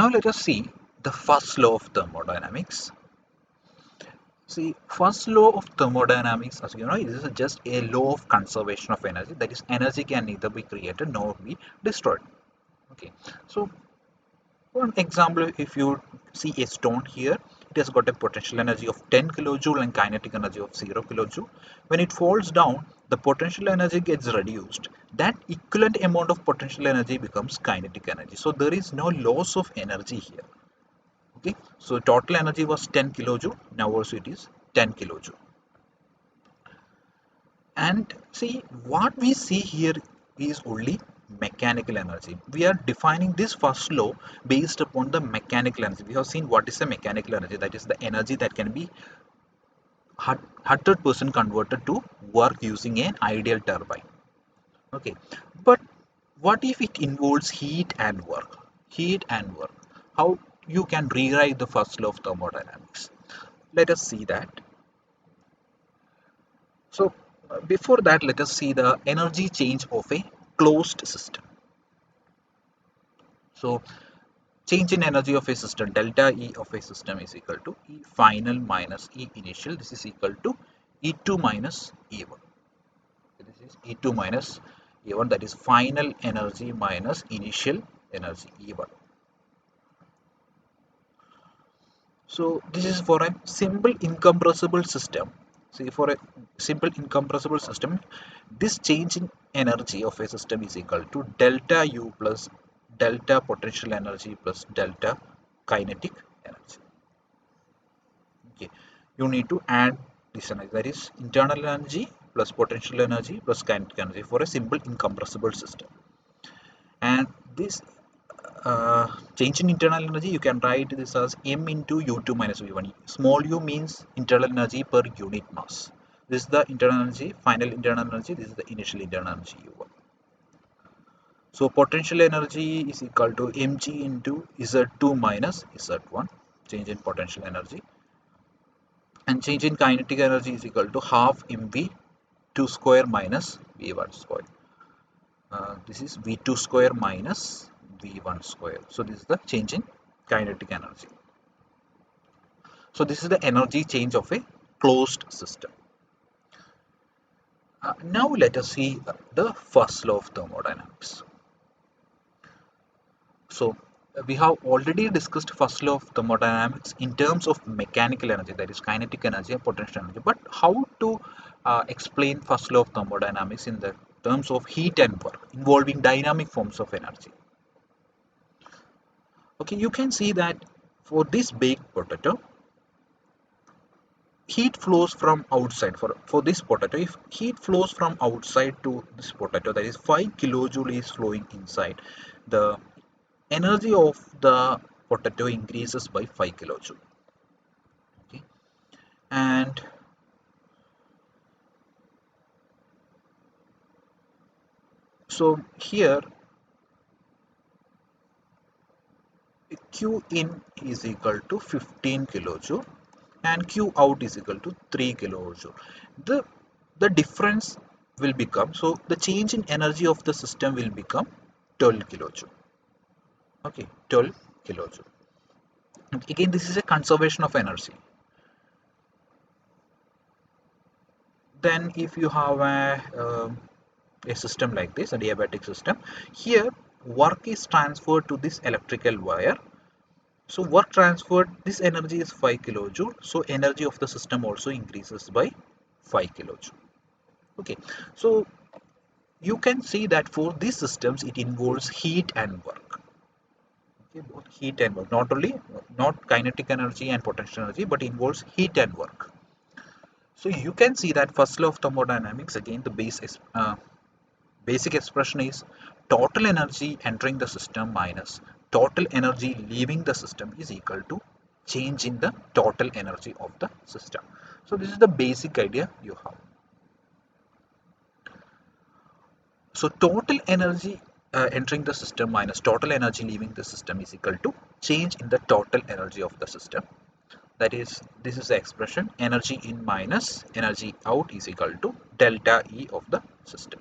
Now let us see the first law of thermodynamics. See, first law of thermodynamics, as you know, it is just a law of conservation of energy. That is, energy can neither be created nor be destroyed. Okay, so for example, if you see a stone here, it has got a potential energy of 10 kilojoule and kinetic energy of 0 kilojoule. When it falls down, the potential energy gets reduced. That equivalent amount of potential energy becomes kinetic energy. So there is no loss of energy here. Okay, so total energy was 10 kilojoule. Now also it is 10 kilojoule. And see, what we see here is only mechanical energy. We are defining this first law based upon the mechanical energy. We have seen what is the mechanical energy. That is the energy that can be 100% converted to work using an ideal turbine. Okay, but what if it involves heat and work? Heat and work. How you can rewrite the first law of thermodynamics? Let us see that. So before that, let us see the energy change of a closed system. So change in energy of a system, delta E of a system is equal to E final minus E initial. This is equal to E2 minus E1. This is E2 minus E1, that is final energy minus initial energy E1. So this is for a simple incompressible system. See, for a simple incompressible system, this change in energy of a system is equal to delta U plus delta potential energy plus delta kinetic energy. Okay, you need to add this energy, that is internal energy plus potential energy plus kinetic energy for a simple incompressible system. And this change in internal energy, you can write this as m into u2 minus v1. Small u means internal energy per unit mass. This is the internal energy, final internal energy. This is the initial internal energy u1. So potential energy is equal to mg into z2 minus z1, change in potential energy, and change in kinetic energy is equal to half mv2 square minus v1 square. This is v2 square minus v1 square. So this is the change in kinetic energy. So this is the energy change of a closed system. Now let us see the first law of thermodynamics. So we have already discussed first law of thermodynamics in terms of mechanical energy, that is kinetic energy and potential energy. But how to explain first law of thermodynamics in the terms of heat and work involving dynamic forms of energy? Okay, you can see that for this baked potato, heat flows from outside. For this potato, if heat flows from outside to this potato, that is 5 kilojoule is flowing inside, the energy of the potato increases by 5 kilojoule. Okay, and so here Q in is equal to 15 kilojoule and Q out is equal to 3 kilojoule. The difference will become, so the change in energy of the system will become 12 kilojoule. Okay, 12 kilojoule. And again, this is a conservation of energy. Then if you have a system like this, a diabatic system, here work is transferred to this electrical wire. So work transferred, this energy is 5 kilojoule. So energy of the system also increases by 5 kilojoule. Okay, so you can see that for these systems, it involves heat and work. Okay, both heat and work, not kinetic energy and potential energy, but involves heat and work. So you can see that first law of thermodynamics, again the basic expression is total energy entering the system minus total energy leaving the system is equal to change in the total energy of the system. So this is the basic idea you have. So total energy entering the system minus total energy leaving the system is equal to change in the total energy of the system. That is, this is the expression energy in minus energy out is equal to delta E of the system.